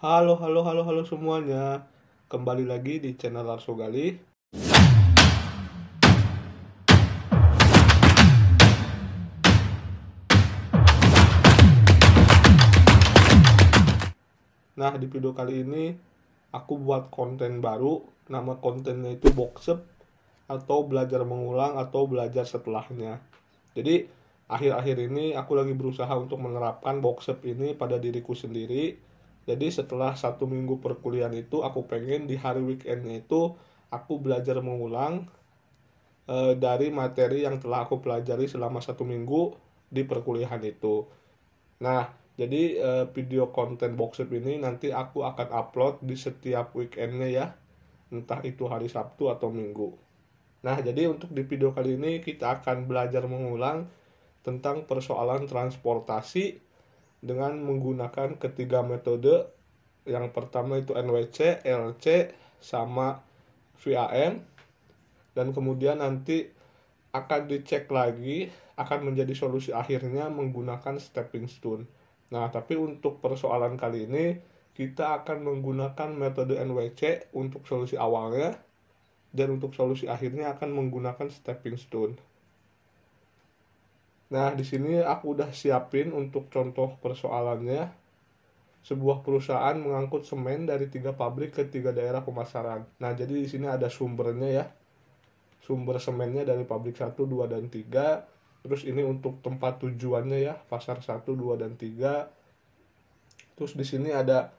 Halo, halo, halo, halo semuanya. Kembali lagi di channel Larso Gali. Nah, di video kali ini aku buat konten baru. Nama kontennya itu Boxep atau belajar mengulang atau belajar setelahnya. Jadi, akhir-akhir ini aku lagi berusaha untuk menerapkan Boxep ini pada diriku sendiri. Jadi setelah 1 minggu perkuliahan itu, aku pengen di hari weekendnya itu aku belajar mengulang dari materi yang telah aku pelajari selama 1 minggu di perkuliahan itu. Nah, jadi video konten Boxep ini nanti aku akan upload di setiap weekendnya ya, entah itu hari Sabtu atau Minggu. Nah, jadi untuk di video kali ini kita akan belajar mengulang tentang persoalan transportasi dengan menggunakan ketiga metode. Yang pertama itu NWC, LC, sama VAM. Dan kemudian nanti akan dicek lagi, akan menjadi solusi akhirnya menggunakan stepping stone. Nah, tapi untuk persoalan kali ini kita akan menggunakan metode NWC untuk solusi awalnya, dan untuk solusi akhirnya akan menggunakan stepping stone. Nah, di sini aku udah siapin untuk contoh persoalannya. Sebuah perusahaan mengangkut semen dari 3 pabrik ke 3 daerah pemasaran. Nah, jadi di sini ada sumbernya ya. Sumber semennya dari pabrik 1, 2, dan 3. Terus ini untuk tempat tujuannya ya, pasar 1, 2, dan 3. Terus di sini ada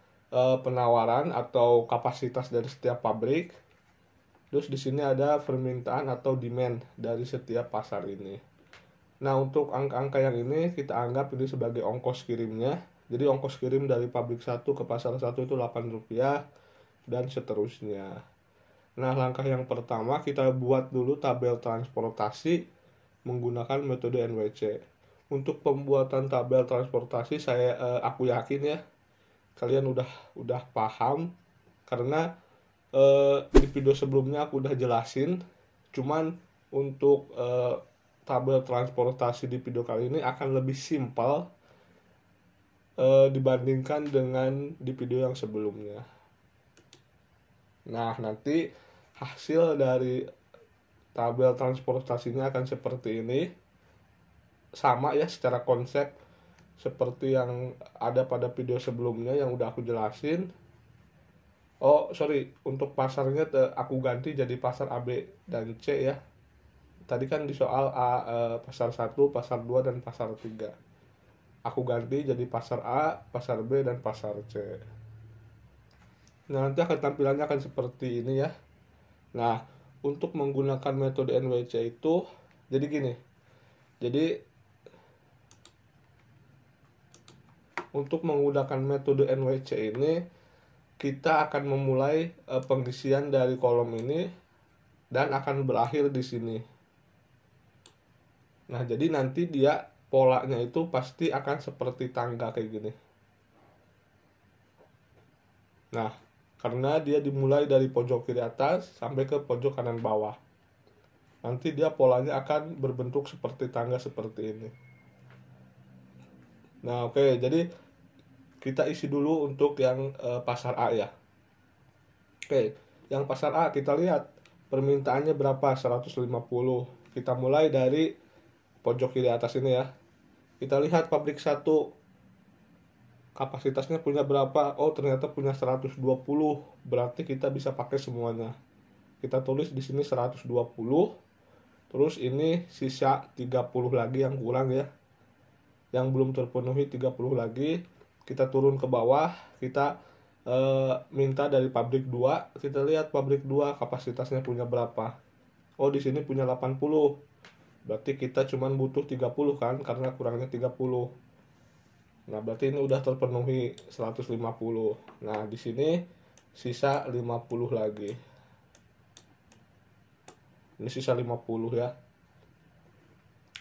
penawaran atau kapasitas dari setiap pabrik. Terus di sini ada permintaan atau demand dari setiap pasar ini. Nah, untuk angka-angka yang ini kita anggap ini sebagai ongkos kirimnya. Jadi ongkos kirim dari pabrik 1 ke pasar 1 itu Rp8 dan seterusnya. Nah, langkah yang pertama kita buat dulu tabel transportasi menggunakan metode NWC. Untuk pembuatan tabel transportasi aku yakin ya kalian udah paham, karena di video sebelumnya aku udah jelasin. Cuman untuk tabel transportasi di video kali ini akan lebih simpel dibandingkan dengan di video yang sebelumnya. Nah, nanti hasil dari tabel transportasinya akan seperti ini. Sama ya secara konsep seperti yang ada pada video sebelumnya yang udah aku jelasin. Oh, sorry, untuk pasarnya aku ganti jadi pasar A, B, dan C ya. Tadi kan di soal A, pasar 1, pasar 2, dan pasar 3. Aku ganti jadi pasar A, pasar B, dan pasar C. Nah, nanti tampilannya akan seperti ini ya. Nah, untuk menggunakan metode NWC itu jadi gini. Jadi untuk menggunakan metode NWC ini kita akan memulai pengisian dari kolom ini dan akan berakhir di sini. Nah, jadi nanti dia polanya itu pasti akan seperti tangga kayak gini. Nah, karena dia dimulai dari pojok kiri atas sampai ke pojok kanan bawah. Nanti dia polanya akan berbentuk seperti tangga seperti ini. Nah, oke, jadi kita isi dulu untuk yang pasar A ya. Oke, yang pasar A kita lihat permintaannya berapa, 150. Kita mulai dari pojok kiri atas ini ya. Kita lihat pabrik 1 kapasitasnya punya berapa. Oh, ternyata punya 120. Berarti kita bisa pakai semuanya. Kita tulis di sini 120. Terus ini sisa 30 lagi yang kurang ya. Yang belum terpenuhi 30 lagi. Kita turun ke bawah, kita minta dari pabrik 2. Kita lihat pabrik 2 kapasitasnya punya berapa. Oh, di sini punya 80. Berarti kita cuma butuh 30 kan, karena kurangnya 30. Nah, berarti ini udah terpenuhi 150. Nah, di sini sisa 50 lagi. Ini sisa 50 ya.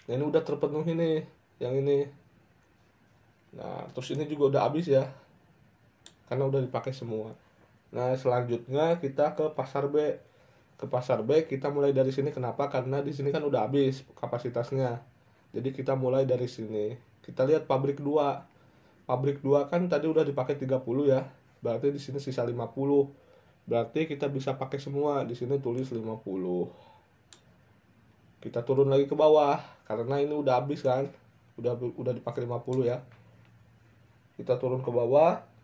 Nah, ini udah terpenuhi nih, yang ini. Nah, terus ini juga udah habis ya, karena udah dipakai semua. Nah, selanjutnya kita ke pasar B. Ke pasar B kita mulai dari sini. Kenapa? Karena di sini kan udah habis kapasitasnya. Jadi kita mulai dari sini. Kita lihat pabrik 2. Pabrik 2 kan tadi udah dipakai 30 ya. berarti di sini sisa 50. Berarti kita bisa pakai semua. Di sini tulis 50. Kita turun lagi ke bawah karena ini udah habis kan. Udah dipakai 50 ya. Kita turun ke bawah.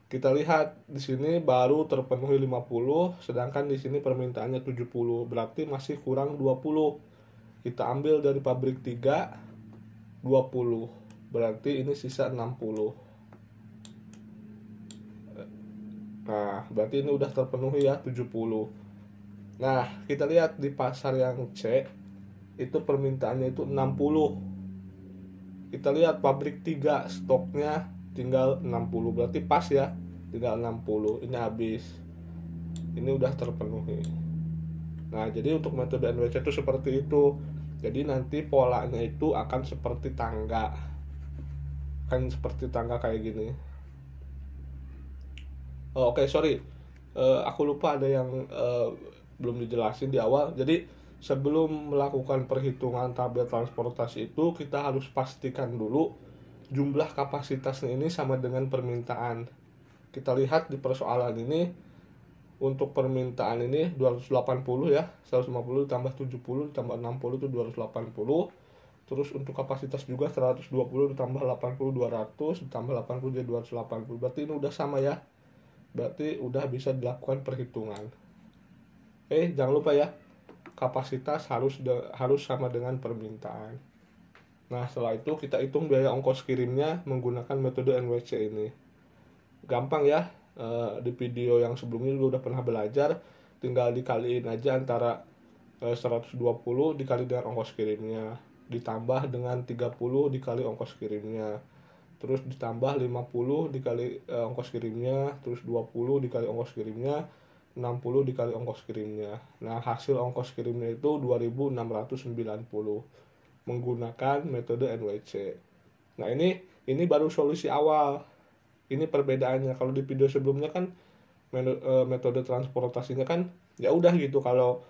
Kita lihat di sini baru terpenuhi 50, sedangkan di sini permintaannya 70. Berarti masih kurang 20. Kita ambil dari pabrik 3 20. Berarti ini sisa 60. Nah, berarti ini udah terpenuhi ya 70. Nah, kita lihat di pasar yang C itu permintaannya itu 60. Kita lihat pabrik 3 stoknya tinggal 60. Berarti pas ya, tinggal 60. Ini habis. Ini udah terpenuhi. Nah, jadi untuk metode NWC itu seperti itu. Jadi nanti polanya itu akan seperti tangga. Kan seperti tangga kayak gini. Oke, sorry. Aku lupa ada yang belum dijelasin di awal. Jadi sebelum melakukan perhitungan tabel transportasi itu kita harus pastikan dulu jumlah kapasitasnya ini sama dengan permintaan. Kita lihat di persoalan ini untuk permintaan ini 280 ya, 150 ditambah 70 ditambah 60 itu 280. Terus untuk kapasitas juga 120 ditambah 80 200 ditambah 80 jadi 280. Berarti ini udah sama ya. Berarti udah bisa dilakukan perhitungan. Jangan lupa ya, kapasitas harus sama dengan permintaan. Nah, setelah itu kita hitung biaya ongkos kirimnya menggunakan metode NWC ini. Gampang ya, di video yang sebelumnya juga udah pernah belajar. Tinggal dikaliin aja antara 120 dikali dengan ongkos kirimnya, ditambah dengan 30 dikali ongkos kirimnya, terus ditambah 50 dikali ongkos kirimnya, terus 20 dikali ongkos kirimnya, 60 dikali ongkos kirimnya. Nah, hasil ongkos kirimnya itu 2690 menggunakan metode NWC. Nah, ini baru solusi awal. Ini perbedaannya. Kalau di video sebelumnya kan metode transportasinya kan ya udah gitu, kalau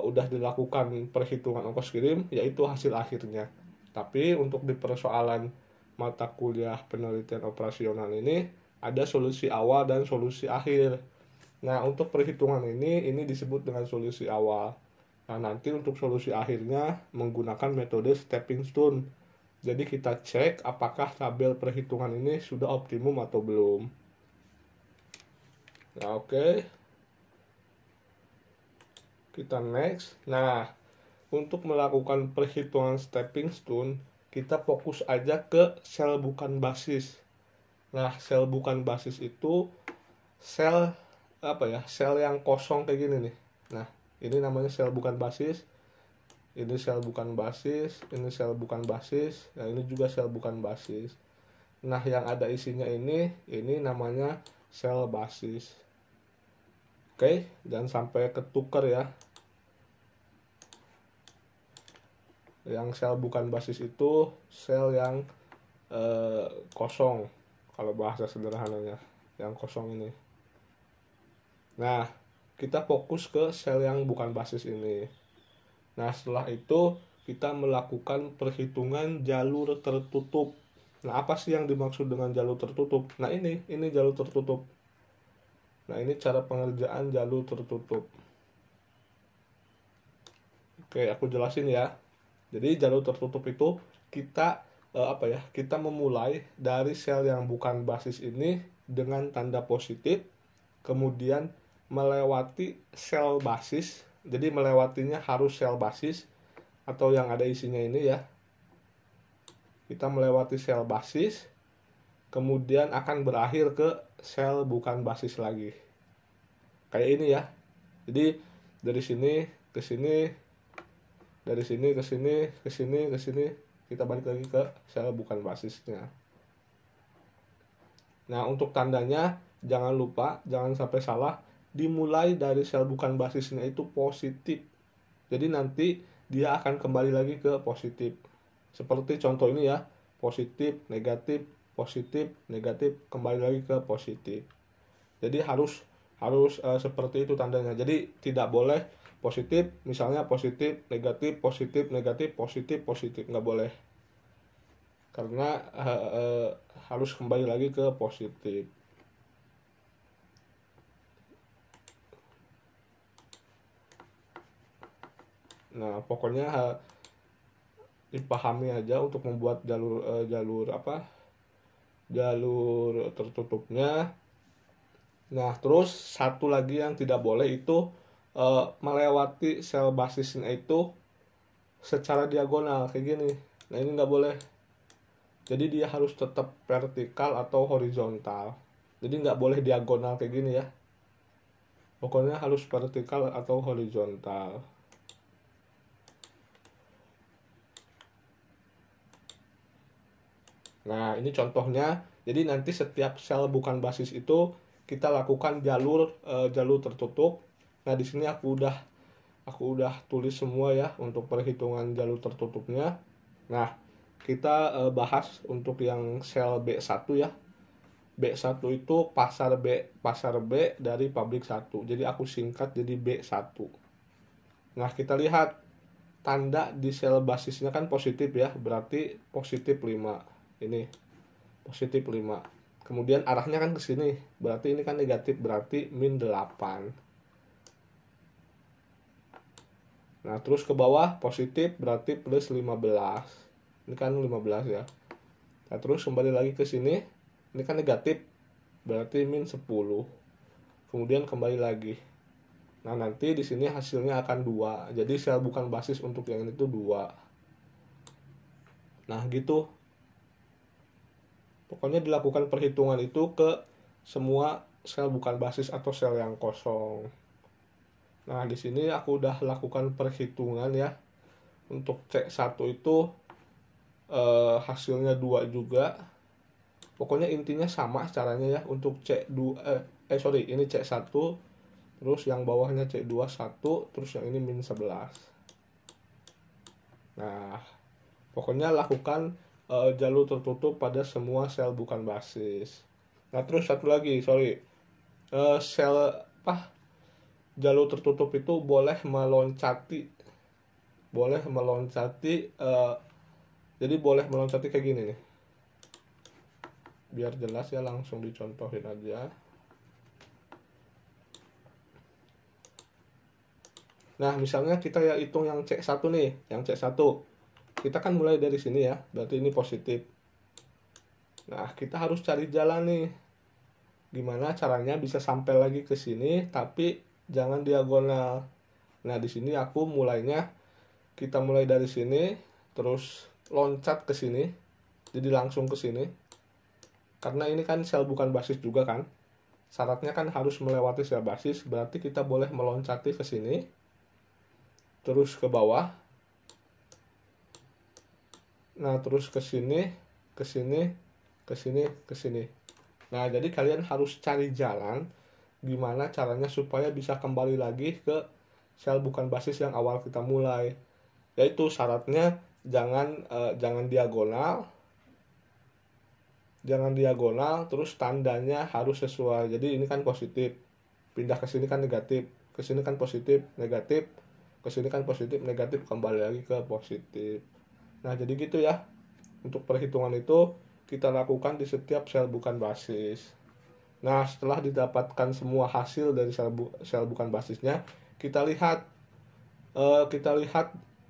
udah dilakukan perhitungan ongkos kirim yaitu hasil akhirnya. Tapi untuk di persoalan mata kuliah penelitian operasional ini ada solusi awal dan solusi akhir. Nah, untuk perhitungan ini disebut dengan solusi awal. Nah, nanti untuk solusi akhirnya menggunakan metode stepping stone. Jadi kita cek apakah tabel perhitungan ini sudah optimum atau belum. Nah, oke. Kita next. Nah, untuk melakukan perhitungan stepping stone kita fokus aja ke sel bukan basis. Nah, sel bukan basis itu sel sel yang kosong kayak gini nih. Nah, ini namanya sel bukan basis. Ini sel bukan basis, ini sel bukan basis, nah ini juga sel bukan basis. Nah, yang ada isinya ini namanya sel basis. Oke, jangan sampai ketukar ya. Yang sel bukan basis itu sel yang kosong, kalau bahasa sederhananya, yang kosong ini. Nah, kita fokus ke sel yang bukan basis ini. Nah, setelah itu kita melakukan perhitungan jalur tertutup. Nah, apa sih yang dimaksud dengan jalur tertutup? Nah, ini jalur tertutup. Nah, ini cara pengerjaan jalur tertutup. Oke, aku jelasin ya. Jadi jalur tertutup itu kita kita memulai dari sel yang bukan basis ini dengan tanda positif, kemudian melewati sel basis. Jadi melewatinya harus sel basis atau yang ada isinya ini ya. Kita melewati sel basis, kemudian akan berakhir ke sel bukan basis lagi. Kayak ini ya. Jadi dari sini ke sini, dari sini ke sini, ke sini, ke sini, kita balik lagi ke sel bukan basisnya. Nah, untuk tandanya jangan lupa, jangan sampai salah, dimulai dari sel bukan basisnya itu positif. Jadi nanti dia akan kembali lagi ke positif. Seperti contoh ini ya, positif, negatif, kembali lagi ke positif. Jadi harus seperti itu tandanya. Jadi tidak boleh positif, misalnya positif, negatif, nggak boleh. Karena harus kembali lagi ke positif. Nah, pokoknya dipahami aja untuk membuat jalur tertutupnya. Nah, terus satu lagi yang tidak boleh itu melewati sel basisnya itu secara diagonal kayak gini. Nah, ini nggak boleh. Jadi dia harus tetap vertikal atau horizontal. Jadi nggak boleh diagonal kayak gini ya. Pokoknya harus vertikal atau horizontal. Nah, ini contohnya. Jadi nanti setiap sel bukan basis itu kita lakukan jalur tertutup. Nah, di sini aku udah tulis semua ya untuk perhitungan jalur tertutupnya. Nah, kita bahas untuk yang sel B1 ya. B1 itu pasar B dari pabrik 1. Jadi aku singkat jadi B1. Nah, kita lihat tanda di sel basisnya kan positif ya, berarti positif 5. Ini positif 5. Kemudian arahnya kan ke sini, berarti ini kan negatif, berarti min 8. Nah, terus ke bawah positif berarti plus 15. Ini kan 15 ya. Nah, terus kembali lagi ke sini. Ini kan negatif, berarti min 10. Kemudian kembali lagi. Nah, nanti di sini hasilnya akan 2. Jadi sel bukan basis untuk yang ini tuh 2. Nah, gitu. Pokoknya dilakukan perhitungan itu ke semua sel bukan basis atau sel yang kosong. Nah, di sini aku udah lakukan perhitungan ya. Untuk C1 itu hasilnya 2 juga. Pokoknya intinya sama caranya ya. Untuk C2 ini C1, terus yang bawahnya C2 1, terus yang ini min 11. Nah, pokoknya lakukan jalur tertutup pada semua sel bukan basis. Nah, terus satu lagi, jalur tertutup itu boleh meloncati, jadi boleh meloncati kayak gini nih. Biar jelas ya, langsung dicontohin aja. Nah, misalnya kita ya hitung yang C1 nih, yang C1. Kita kan mulai dari sini ya, berarti ini positif. Nah, kita harus cari jalan nih. Gimana caranya bisa sampai lagi ke sini, tapi jangan diagonal. Nah, di sini kita mulai dari sini, terus loncat ke sini, jadi langsung ke sini. Karena ini kan sel bukan basis juga kan. Syaratnya kan harus melewati sel basis, berarti kita boleh meloncati ke sini, terus ke bawah. Nah, terus ke sini, ke sini, ke sini, ke sini. Nah, jadi kalian harus cari jalan gimana caranya supaya bisa kembali lagi ke sel bukan basis yang awal kita mulai. Yaitu syaratnya jangan diagonal. Jangan diagonal, terus tandanya harus sesuai. Jadi ini kan positif. Pindah ke sini kan negatif. Ke sini kan positif, negatif. Ke sini kan positif, negatif, kembali lagi ke positif. Nah, jadi gitu ya. Untuk perhitungan itu kita lakukan di setiap sel bukan basis. Nah, setelah didapatkan semua hasil dari sel bukan basisnya, kita lihat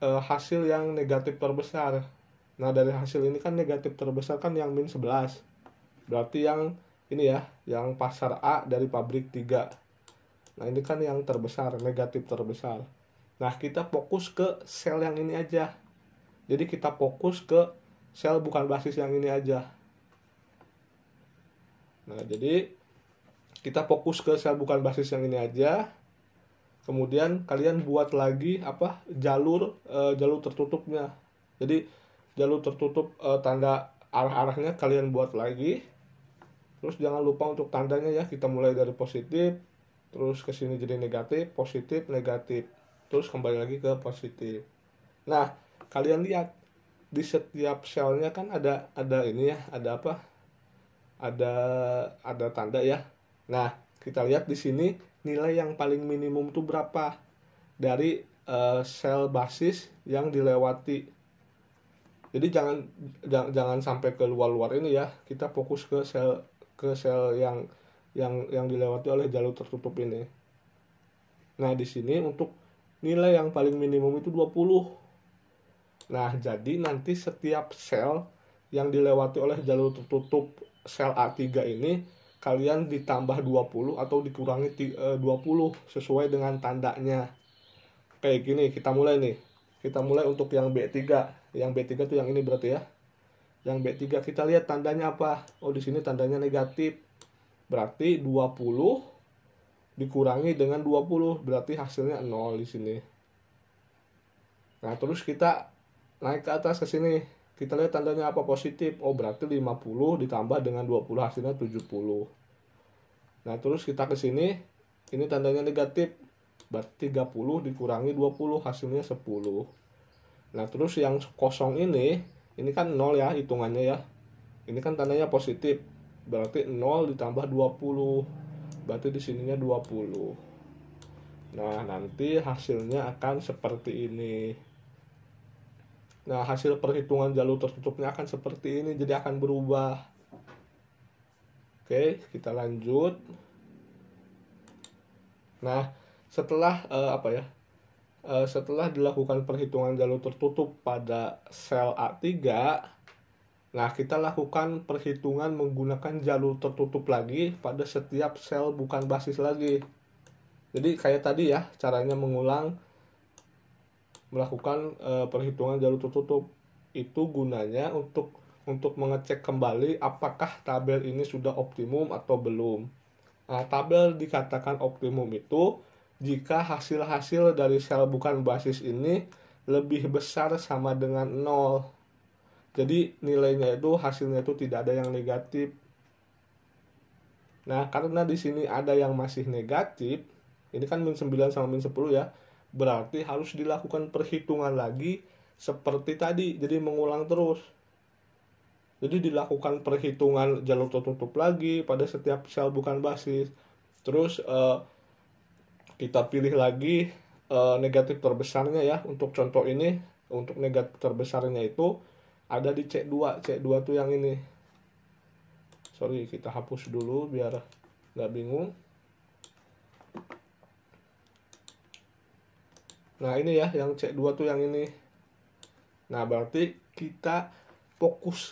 hasil yang negatif terbesar. Nah, dari hasil ini kan negatif terbesar kan yang min 11. Berarti yang ini ya, yang pasar A dari pabrik 3. Nah, ini kan yang terbesar, negatif terbesar. Nah, kita fokus ke sel yang ini aja. Jadi kita fokus ke sel bukan basis yang ini aja. Nah, jadi kita fokus ke sel bukan basis yang ini aja. Kemudian kalian buat lagi jalur tertutupnya. Jadi jalur tertutup tanda arah-arahnya kalian buat lagi. Terus jangan lupa untuk tandanya ya, kita mulai dari positif, terus ke sini jadi negatif, positif, negatif. Terus kembali lagi ke positif. Nah, kalian lihat di setiap selnya kan ada ini ya, ada tanda ya. Nah, kita lihat di sini nilai yang paling minimum tuh berapa dari sel basis yang dilewati. Jadi jangan sampai ke luar ini ya. Kita fokus ke sel yang dilewati oleh jalur tertutup ini. Nah, di sini untuk nilai yang paling minimum itu 20. Nah, jadi nanti setiap sel yang dilewati oleh jalur tertutup sel A3 ini, kalian ditambah 20 atau dikurangi 20 sesuai dengan tandanya. Kayak gini, kita mulai nih. Kita mulai untuk yang B3. Yang B3 tuh yang ini berarti ya. Yang B3 kita lihat tandanya apa? Oh, di sini tandanya negatif. Berarti 20 dikurangi dengan 20, berarti hasilnya 0 di sini. Nah, terus kita naik ke atas ke sini. Kita lihat tandanya apa? Positif. Oh, berarti 50 ditambah dengan 20 hasilnya 70. Nah, terus kita ke sini. Ini tandanya negatif. Berarti 30 dikurangi 20 hasilnya 10. Nah, terus yang kosong ini kan 0 ya hitungannya ya. Ini kan tandanya positif. Berarti 0 ditambah 20. Berarti di sininya 20. Nah, nanti hasilnya akan seperti ini. Nah, hasil perhitungan jalur tertutupnya akan seperti ini, jadi akan berubah. Oke, kita lanjut. Nah, setelah setelah dilakukan perhitungan jalur tertutup pada sel A3, nah kita lakukan perhitungan menggunakan jalur tertutup lagi pada setiap sel bukan basis lagi. Jadi kayak tadi ya, caranya melakukan perhitungan jalur tertutup itu gunanya untuk mengecek kembali apakah tabel ini sudah optimum atau belum. Nah, tabel dikatakan optimum itu jika hasil-hasil dari sel bukan basis ini lebih besar sama dengan 0. Jadi nilainya itu hasilnya itu tidak ada yang negatif. Nah, karena di sini ada yang masih negatif, ini kan min 9 sama min 10 ya. Berarti harus dilakukan perhitungan lagi seperti tadi. Jadi mengulang terus. Jadi dilakukan perhitungan jalur tertutup lagi pada setiap sel bukan basis. Terus kita pilih lagi negatif terbesarnya ya. Untuk contoh ini, untuk negatif terbesarnya itu ada di C2. C2 tuh yang ini. Sorry, kita hapus dulu biar nggak bingung. Nah, ini ya yang C2 tuh yang ini. Nah, berarti kita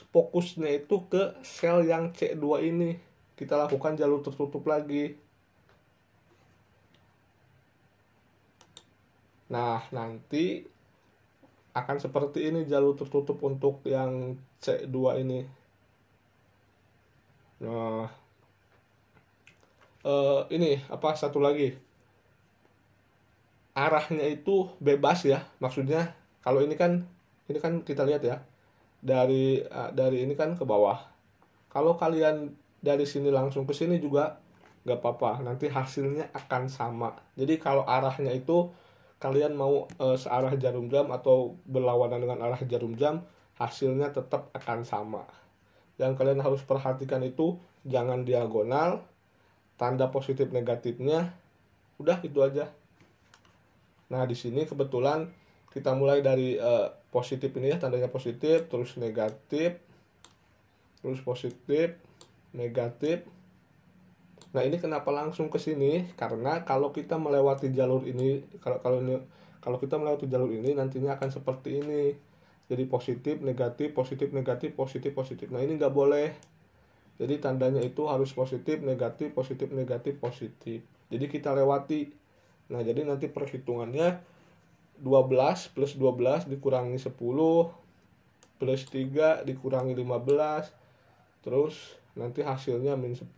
fokusnya itu ke sel yang C2 ini. Kita lakukan jalur tertutup lagi. Nah, nanti akan seperti ini jalur tertutup untuk yang C2 ini. Nah, ini apa satu lagi, arahnya itu bebas ya, maksudnya kalau ini kan kita lihat ya dari ini kan ke bawah. Kalau kalian dari sini langsung ke sini juga nggak apa-apa, nanti hasilnya akan sama. Jadi kalau arahnya itu kalian mau searah jarum jam atau berlawanan dengan arah jarum jam, hasilnya tetap akan sama. Yang kalian harus perhatikan itu jangan diagonal, tanda positif negatifnya, udah itu aja. Nah, di sini kebetulan kita mulai dari positif ini ya, tandanya positif, terus negatif, terus positif, negatif. Nah, ini kenapa langsung ke sini? Karena kalau kita melewati jalur ini, kalau kita melewati jalur ini nantinya akan seperti ini. Jadi positif, negatif, positif, negatif, positif, positif. Nah, ini nggak boleh. Jadi tandanya itu harus positif, negatif, positif, negatif, positif. Jadi kita lewati. Nah, jadi nanti perhitungannya 12 plus 12 dikurangi 10 plus 3 dikurangi 15. Terus nanti hasilnya min 10.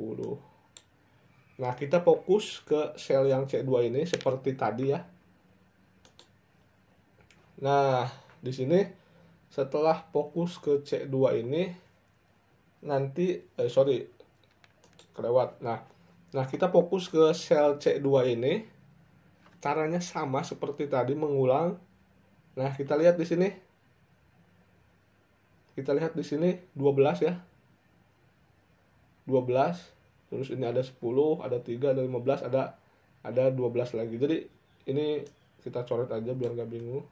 Nah, kita fokus ke sel yang C2 ini seperti tadi ya. Nah, di sini setelah fokus ke C2 ini nanti kelewat. Nah, kita fokus ke sel C2 ini. Caranya sama seperti tadi, mengulang. Nah, kita lihat di sini. Kita lihat di sini 12 ya. 12. Terus ini ada 10, ada 3, ada 15, ada 12 lagi. Jadi ini kita coret aja biar nggak bingung.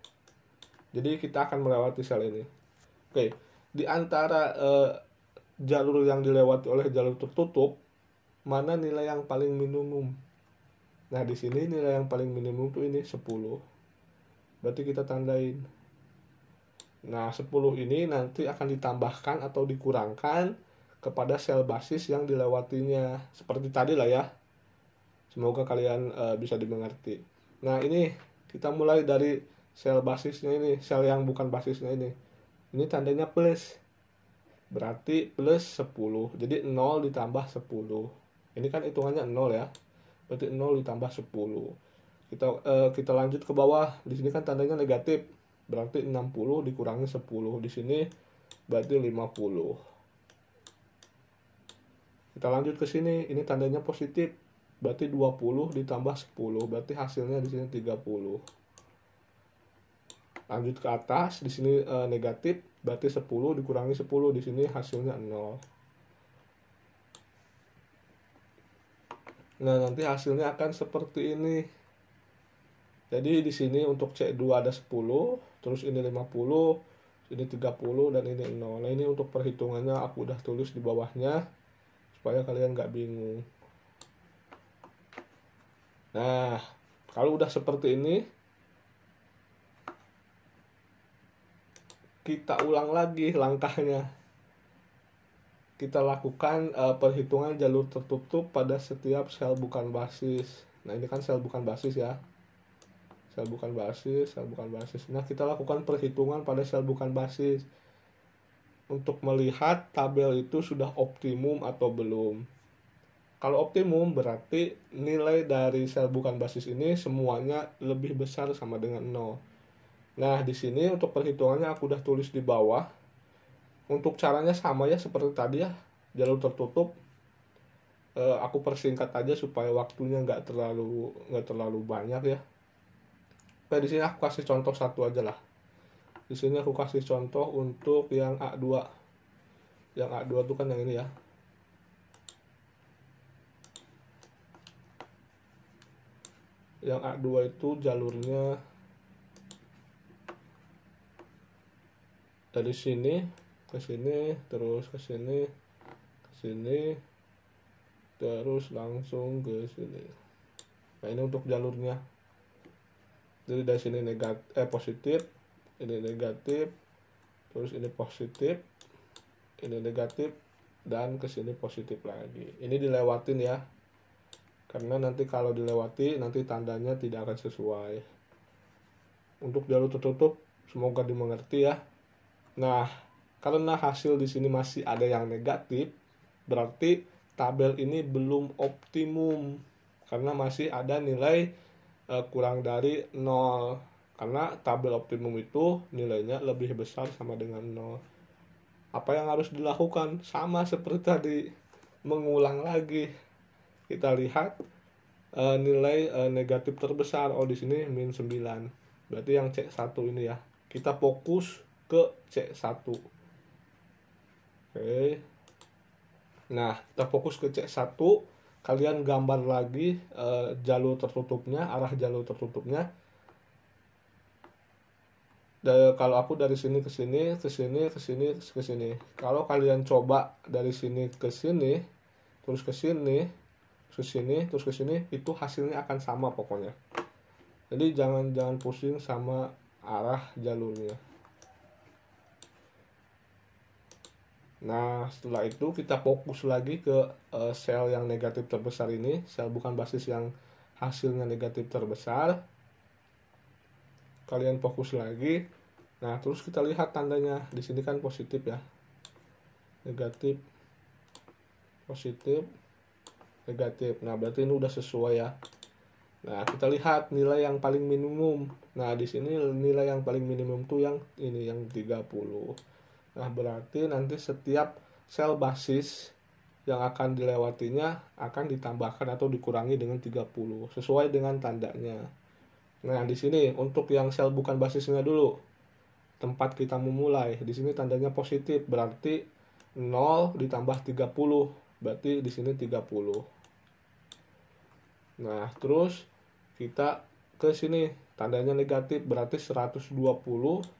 Jadi kita akan melewati sel ini. Oke, di antara jalur yang dilewati oleh jalur tertutup, mana nilai yang paling minimum? Nah, di sini nilai yang paling minimum tuh ini 10. berarti kita tandain. Nah, 10 ini nanti akan ditambahkan atau dikurangkan kepada sel basis yang dilewatinya. Seperti tadi lah ya. Semoga kalian bisa dimengerti. Nah, ini kita mulai dari sel basisnya ini, sel yang bukan basisnya ini. Ini tandanya plus. Berarti plus 10. Jadi 0 ditambah 10. Ini kan hitungannya 0 ya. Berarti 0 ditambah 10. Kita lanjut ke bawah. Di sini kan tandanya negatif. Berarti 60 dikurangi 10. Di sini berarti 50. Kita lanjut ke sini. Ini tandanya positif. Berarti 20 ditambah 10. Berarti hasilnya di sini 30. Lanjut ke atas. Di sini negatif. Berarti 10 dikurangi 10. Di sini hasilnya 0. Nah, nanti hasilnya akan seperti ini. Jadi di sini untuk C2 ada 10, terus ini 50, ini 30, dan ini 0. Nah, ini untuk perhitungannya aku udah tulis di bawahnya, supaya kalian nggak bingung. Nah, kalau udah seperti ini, kita ulang lagi langkahnya. Kita lakukan perhitungan jalur tertutup pada setiap sel bukan basis. Nah, ini kan sel bukan basis ya. Sel bukan basis, sel bukan basis. Nah, kita lakukan perhitungan pada sel bukan basis untuk melihat tabel itu sudah optimum atau belum. Kalau optimum berarti nilai dari sel bukan basis ini semuanya lebih besar sama dengan 0. Nah, di sini untuk perhitungannya aku udah tulis di bawah. Untuk caranya sama ya seperti tadi ya, jalur tertutup. Aku persingkat aja supaya waktunya nggak terlalu banyak ya. Nah, di sini aku kasih contoh satu aja lah. Di sini aku kasih contoh untuk yang A2. Yang A2 itu kan yang ini ya. Yang A2 itu jalurnya dari sini ke sini, terus ke sini, ke sini, terus langsung ke sini. Nah, ini untuk jalurnya. Jadi dari sini positif, ini negatif, terus ini positif, ini negatif, dan ke sini positif lagi. Ini dilewatin ya, karena nanti kalau dilewati nanti tandanya tidak akan sesuai. Untuk jalur tertutup semoga dimengerti ya. Nah, karena hasil di sini masih ada yang negatif, berarti tabel ini belum optimum karena masih ada nilai kurang dari 0. Karena tabel optimum itu nilainya lebih besar sama dengan 0. Apa yang harus dilakukan? Sama seperti tadi, mengulang lagi. Kita lihat nilai negatif terbesar. Oh, di sini min 9. Berarti yang C1 ini ya. Kita fokus ke C1. Oke. Nah, kita fokus ke C1. Kalian gambar lagi jalur tertutupnya, arah jalur tertutupnya. Kalau aku dari sini ke sini, ke sini, ke sini, ke sini. Kalau kalian coba dari sini ke sini, terus ke sini, ke sini, terus ke sini, itu hasilnya akan sama pokoknya. Jadi jangan pusing sama arah jalurnya. Nah, setelah itu kita fokus lagi ke sel yang negatif terbesar ini, sel bukan basis yang hasilnya negatif terbesar. Kalian fokus lagi. Nah, terus kita lihat tandanya. Di sini kan positif ya. Negatif, positif, negatif. Nah, berarti ini udah sesuai ya. Nah, kita lihat nilai yang paling minimum. Nah, di sini nilai yang paling minimum tuh yang ini, yang 30. Nah, berarti nanti setiap sel basis yang akan dilewatinya akan ditambahkan atau dikurangi dengan 30 sesuai dengan tandanya. Nah, di sini untuk yang sel bukan basisnya dulu. Tempat kita memulai. Di sini tandanya positif, berarti 0 ditambah 30, berarti di sini 30. Nah, terus kita ke sini tandanya negatif, berarti 120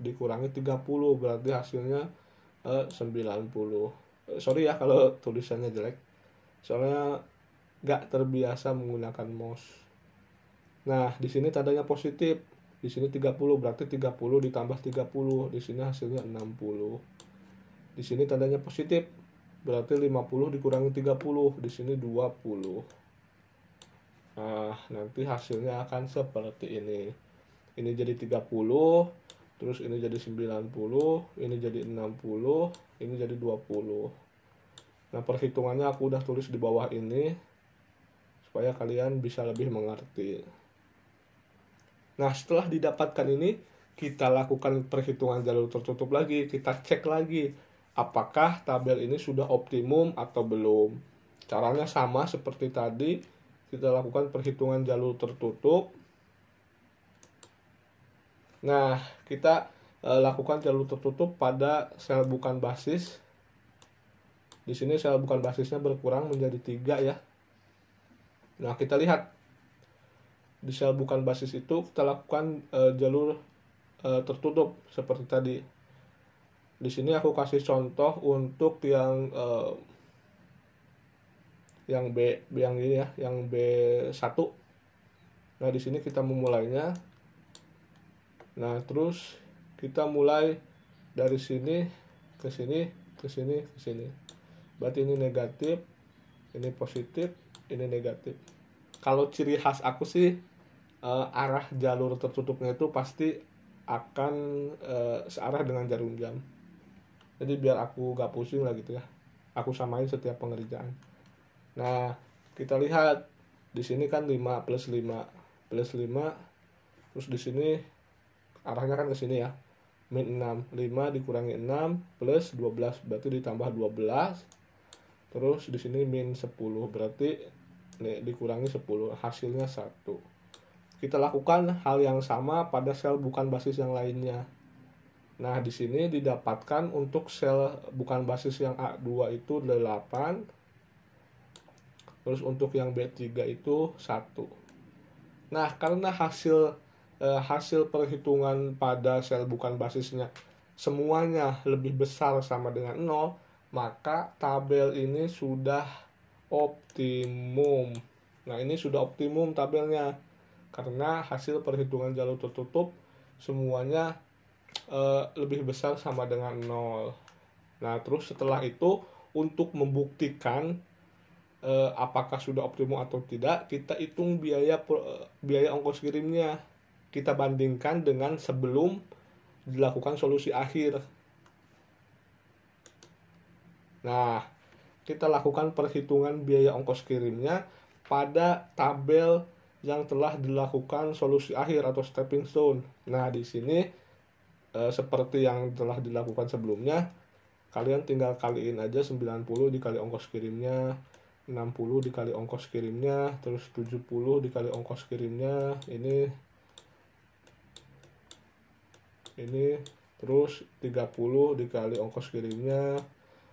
dikurangi 30, berarti hasilnya 90. Sorry ya kalau tulisannya jelek, soalnya gak terbiasa menggunakan mouse. Nah, di sini tandanya positif, Di sini 30, berarti 30 ditambah 30, di sini hasilnya 60. Di sini tandanya positif, berarti 50 dikurangi 30, di sini 20. Nah, nanti hasilnya akan seperti ini. Ini jadi 30, terus ini jadi 90, ini jadi 60, ini jadi 20. Nah, perhitungannya aku udah tulis di bawah ini supaya kalian bisa lebih mengerti. Nah, setelah didapatkan ini, kita lakukan perhitungan jalur tertutup lagi, kita cek lagi apakah tabel ini sudah optimum atau belum. Caranya sama seperti tadi, kita lakukan perhitungan jalur tertutup. Nah, kita lakukan jalur tertutup pada sel bukan basis. Di sini sel bukan basisnya berkurang menjadi 3 ya. Nah, kita lihat di sel bukan basis itu kita lakukan jalur tertutup seperti tadi. Di sini aku kasih contoh untuk yang yang ini ya, yang B1. Nah, di sini kita memulainya. Nah, terus kita mulai dari sini ke sini, ke sini, ke sini. Berarti ini negatif, ini positif, ini negatif. Kalau ciri khas aku sih arah jalur tertutupnya itu pasti akan searah dengan jarum jam. Jadi biar aku gak pusing lah gitu ya. Aku samain setiap pengerjaan. Nah, kita lihat di sini kan 5 plus 5 plus 5, terus di sini arahnya kan ke sini ya. Min 6, 5 dikurangi 6 plus 12 berarti ditambah 12. Terus di sini min 10 berarti dikurangi 10, hasilnya 1. Kita lakukan hal yang sama pada sel bukan basis yang lainnya. Nah, di sini didapatkan untuk sel bukan basis yang A2 itu 8. Terus untuk yang B3 itu 1. Nah, karena hasil perhitungan pada sel bukan basisnya semuanya lebih besar sama dengan 0, maka tabel ini sudah optimum. Nah, ini sudah optimum tabelnya karena hasil perhitungan jalur tertutup semuanya lebih besar sama dengan 0. Nah, terus setelah itu untuk membuktikan apakah sudah optimum atau tidak, kita hitung biaya ongkos kirimnya. Kita bandingkan dengan sebelum dilakukan solusi akhir. Nah, kita lakukan perhitungan biaya ongkos kirimnya pada tabel yang telah dilakukan solusi akhir atau stepping stone. Nah, di sini seperti yang telah dilakukan sebelumnya, kalian tinggal kaliin aja 90 dikali ongkos kirimnya, 60 dikali ongkos kirimnya, terus 70 dikali ongkos kirimnya, ini terus 30 dikali ongkos kirimnya,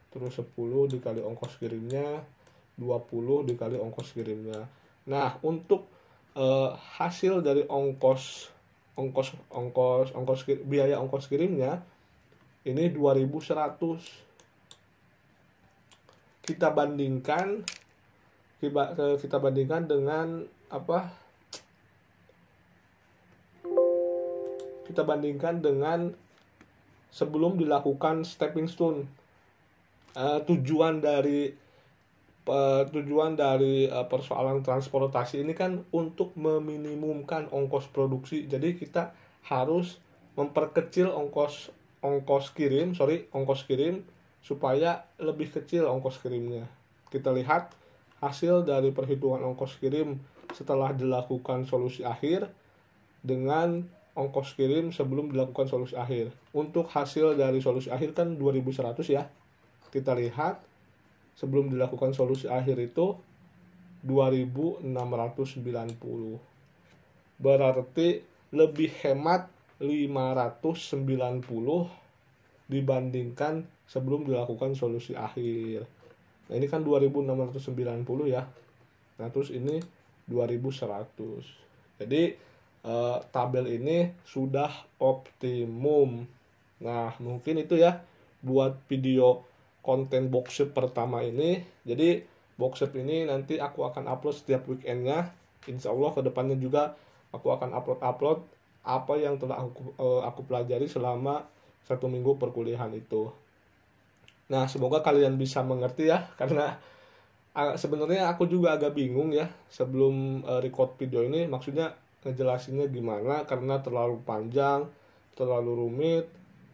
terus 10 dikali ongkos kirimnya, 20 dikali ongkos kirimnya. Nah, untuk hasil dari biaya ongkos kirimnya ini 2100. Kita bandingkan dengan apa? Kita bandingkan dengan sebelum dilakukan stepping stone. Tujuan dari persoalan transportasi ini kan untuk meminimumkan ongkos produksi. Jadi kita harus memperkecil ongkos kirim supaya lebih kecil ongkos kirimnya. Kita lihat hasil dari perhitungan ongkos kirim setelah dilakukan solusi akhir dengan ongkos kirim sebelum dilakukan solusi akhir. Untuk hasil dari solusi akhir kan 2100 ya. Kita lihat sebelum dilakukan solusi akhir itu 2690. Berarti lebih hemat 590 dibandingkan sebelum dilakukan solusi akhir. Nah, ini kan 2690 ya. Nah, terus ini 2100. Jadi tabel ini sudah optimum. Nah, mungkin itu ya buat video konten boxshop pertama ini. Jadi boxshop ini nanti aku akan upload setiap weekendnya. Insya Allah kedepannya juga aku akan upload apa yang telah aku pelajari selama 1 minggu perkuliahan itu. Nah, semoga kalian bisa mengerti ya, karena sebenarnya aku juga agak bingung ya sebelum record video ini, maksudnya ngejelasinnya gimana karena terlalu panjang, terlalu rumit.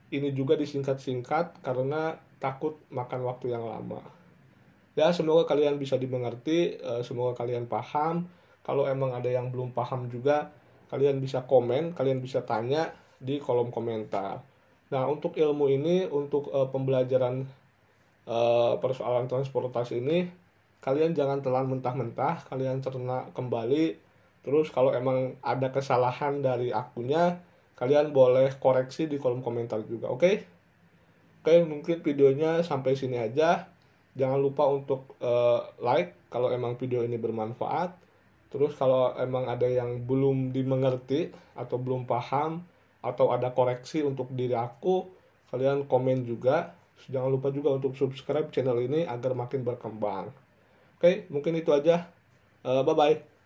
Ini juga disingkat-singkat karena takut makan waktu yang lama. Ya, semoga kalian bisa dimengerti, semoga kalian paham. Kalau emang ada yang belum paham juga, kalian bisa komen, kalian bisa tanya di kolom komentar. Nah, untuk ilmu ini, untuk pembelajaran persoalan transportasi ini, kalian jangan telan mentah-mentah, kalian cerna kembali. Terus kalau emang ada kesalahan dari akunya, kalian boleh koreksi di kolom komentar juga, oke? Oke, mungkin videonya sampai sini aja. Jangan lupa untuk like kalau emang video ini bermanfaat. Terus kalau emang ada yang belum dimengerti atau belum paham atau ada koreksi untuk diri aku, kalian komen juga. Jangan lupa juga untuk subscribe channel ini agar makin berkembang. Oke, mungkin itu aja. Bye-bye.